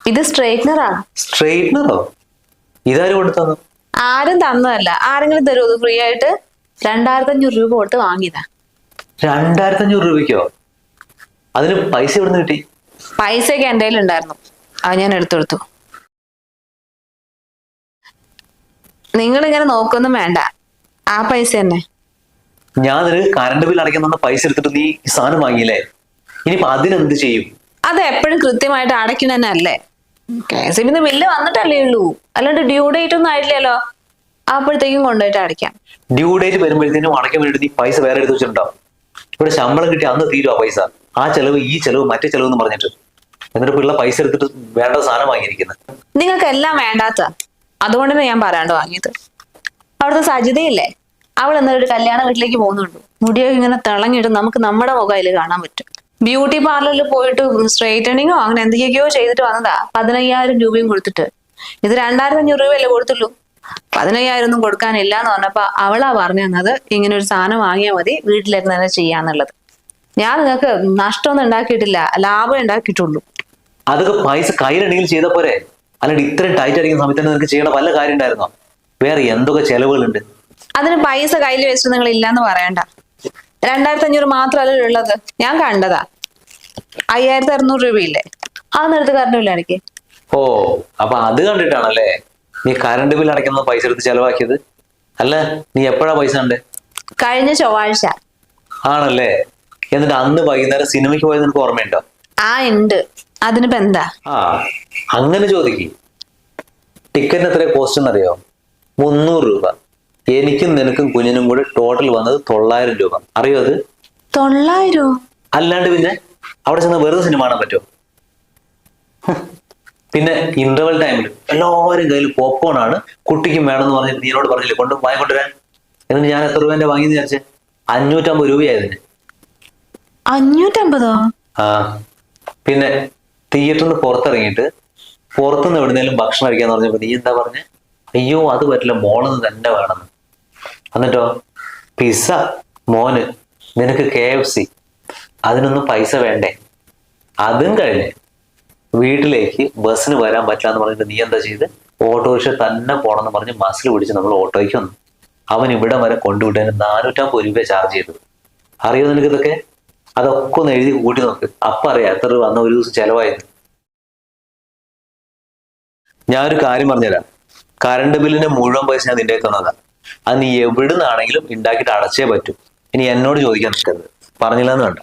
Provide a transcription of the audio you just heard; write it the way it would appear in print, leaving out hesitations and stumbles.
ഇത് സ്ട്രെയിറ്റ്നറാ. സ്ട്രെയിറ്റ്നറോ? ഇതാരും കൊണ്ട് തന്നു? ആരും തന്നതല്ല. ആരെങ്കിലും തരുമോ ഇത് ഫ്രീ ആയിട്ട്? 2500 രൂപ കൊടുത്ത് വാങ്ങിയതാ. 2500 രൂപയ്ക്കോ? അതിന് പൈസ എവിടുന്ന് കിട്ടി? പൈസയൊക്കെ എൻ്റെ കയ്യിലുണ്ടായിരുന്നു, അത് ഞാൻ എടുത്തു. നിങ്ങൾ ഇങ്ങനെ നോക്കൊന്നും വേണ്ട, ആ പൈസ തന്നെ. ഞാൻ നിനക്ക് കറണ്ട് ബിൽ അടയ്ക്കുന്ന പൈസ എടുത്തിട്ട് നീ ഈ സാധനം വാങ്ങിയില്ലേ? ഇനിയിപ്പോ അതിനെന്ത് ചെയ്യും? അത് എപ്പോഴും കൃത്യമായിട്ട് അടയ്ക്കുന്ന തന്നെ അല്ലേ? KSEB ബില്ല് വന്നിട്ടല്ലേ ഉള്ളൂ, അല്ലാണ്ട് ഡ്യൂ ഡേറ്റ് ഒന്നും ആയിട്ടില്ലല്ലോ. അപ്പോഴത്തേക്കും കൊണ്ടുപോയിട്ട് അടയ്ക്കാം. ഡ്യൂ ഡേറ്റ് വരുമ്പോഴത്തേനും അടയ്ക്കാൻ വേണ്ടിട്ട് നീ പൈസ വേറെ എടുത്ത് വെച്ചിട്ടുണ്ടോ? ഇവിടെ ശമ്പളം കിട്ടി അന്ന് തീരുവാ പൈസ. ആ ചെലവ്, ഈ ചെലവ്, മറ്റേ ചെലവ് എന്ന് പറഞ്ഞിട്ട് എന്നിട്ട് പിള്ള പൈസ എടുത്തിട്ട് വേണ്ട സാധനം വാങ്ങിയിരിക്കുന്നത്. നിങ്ങൾക്ക് എല്ലാം വേണ്ടാത്ത, അതുകൊണ്ട് തന്നെ ഞാൻ പറയാണ്ട് വാങ്ങിയത്. അവിടുത്തെ സജിതയില്ലേ, അവൾ എന്നൊരു കല്യാണ വീട്ടിലേക്ക് പോകുന്നുണ്ട്. മുടിയൊക്കെ ഇങ്ങനെ തിളങ്ങിയിട്ട് നമുക്ക് നമ്മുടെ മുഖം അതിൽ കാണാൻ പറ്റും. ബ്യൂട്ടി പാർലറിൽ പോയിട്ട് സ്ട്രെയിറ്റനിങ്ങോ അങ്ങനെ എന്തൊക്കെയോ ചെയ്തിട്ട് വന്നതാ. 15000 രൂപയും കൊടുത്തിട്ട്. ഇത് 2500 രൂപയല്ലേ കൊടുത്തുള്ളൂ. 15000 ഒന്നും കൊടുക്കാനില്ല എന്ന് പറഞ്ഞപ്പോ അവളാ പറഞ്ഞു തന്നത് ഇങ്ങനെ ഒരു സാധനം വാങ്ങിയാൽ മതി, വീട്ടിലിരുന്ന് തന്നെ ചെയ്യാന്നുള്ളത്. ഞാൻ നിങ്ങൾക്ക് നഷ്ടമൊന്നും ഉണ്ടാക്കിയിട്ടില്ല, ലാഭം ഉണ്ടാക്കിയിട്ടുള്ളൂ. അതൊക്കെ പൈസ കയ്യിലുണ്ടെങ്കിൽ ചെയ്ത പോരെ? അല്ലാണ്ട് ഇത്രയും ടൈറ്റ് അടിക്കുന്ന സമയത്ത് തന്നെ നിനക്ക് ചെയ്യേണ്ട വല്ല കാര്യം ഉണ്ടായിരുന്നോ? വേറെ എന്തൊക്കെ ചെലവുകളുണ്ട്? അതിന് പൈസ കയ്യിൽ വെച്ചിട്ട് നിങ്ങൾ ഇല്ലാന്ന് പറയണ്ട. 2500 മാത്രമല്ല ഉള്ളത്, ഞാൻ കണ്ടതാ. 5600 രൂപയില്ലേ, അതെടുത്ത് കറണ്ട് ബില്ല് അടയ്ക്ക്. ഓ, അപ്പൊ അത് കണ്ടിട്ടാണല്ലേ നീ കറണ്ട് ബിൽ അടയ്ക്കുന്ന പൈസ എടുത്ത് ചെലവാക്കിയത്? അല്ല, നീ എപ്പോഴാ പൈസ ഉണ്ട്? കഴിഞ്ഞ ചൊവ്വാഴ്ച. ആണല്ലേ? എന്നിട്ട് അന്ന് വൈകുന്നേരം സിനിമയ്ക്ക് പോയത് നിനക്ക് ഓർമ്മയുണ്ടോ? ആ ഉണ്ട്. അതിനിപ്പോ എന്താ? ആ, അങ്ങനെ ചോദിക്കും. ടിക്കറ്റിന് എത്ര കോസ്റ്റ് എന്നറിയോ? 300 രൂപ. എനിക്കും നിനക്കും കുഞ്ഞിനും കൂടെ ടോട്ടൽ വന്നത് 900 രൂപ. അറിയോ അത്? 900? അല്ലാണ്ട് പിന്നെ അവിടെ ചെന്ന് വെറുതെ സിനിമ കാണാൻ പറ്റുമോ? പിന്നെ ഇന്റർവെൽ ടൈമിൽ എല്ലാവരും കയ്യിൽ പോപ്കോൺ ആണ്, കുട്ടിക്കും വേണമെന്ന് പറഞ്ഞിട്ട് നീനോട് പറഞ്ഞില്ലേ വാങ്ങിക്കൊണ്ടുവരാൻ. എന്നിട്ട് ഞാൻ എത്ര രൂപേന്റെ വാങ്ങിയെന്ന് വിചാരിച്ചേ? 550 രൂപയായതിന്. 550? ആ, പിന്നെ തിയേറ്ററിൽ നിന്ന് പുറത്തിറങ്ങിയിട്ട് പുറത്തുനിന്ന് എവിടുന്നേലും ഭക്ഷണം കഴിക്കാന്ന് പറഞ്ഞപ്പോ നീ എന്താ പറഞ്ഞേ? അയ്യോ അത് പറ്റില്ല, മോളെന്ന് തന്നെ വേണമെന്ന്. എന്നിട്ടോ പിസ്സ, മോന്, നിനക്ക് KFC, അതിനൊന്നും പൈസ വേണ്ടേ? അതും കഴിഞ്ഞ് വീട്ടിലേക്ക് ബസ്സിന് വരാൻ പറ്റില്ല എന്ന് പറഞ്ഞിട്ട് നീ എന്താ ചെയ്ത്? ഓട്ടോറിക്ഷ തന്നെ പോണെന്ന് പറഞ്ഞ് മസിൽ പിടിച്ച് നമ്മൾ ഓട്ടോയ്ക്ക് വന്നു. അവൻ ഇവിടെ വരെ കൊണ്ടുവിട്ടതിന് 450 രൂപ ചാർജ് ചെയ്തത്. അറിയോ നിനക്ക് ഇതൊക്കെ? അതൊക്കെ ഒന്ന് എഴുതി കൂട്ടി നോക്ക്, അപ്പൊ അറിയാം എത്ര രൂപ അന്ന് ഒരു ദിവസം ചെലവായത്. ഞാനൊരു കാര്യം പറഞ്ഞുതരാം. കറണ്ട് ബില്ലിന്റെ മുഴുവൻ പൈസ ഞാൻ നിന്റെ തന്നതാ. അത് നീ എവിടുന്നാണെങ്കിലും ഉണ്ടാക്കിയിട്ട് അടച്ചേ പറ്റൂ. ഇനി എന്നോട് ചോദിക്കാൻ നിൽക്കരുത്. പറഞ്ഞില്ലെന്ന് വേണ്ട.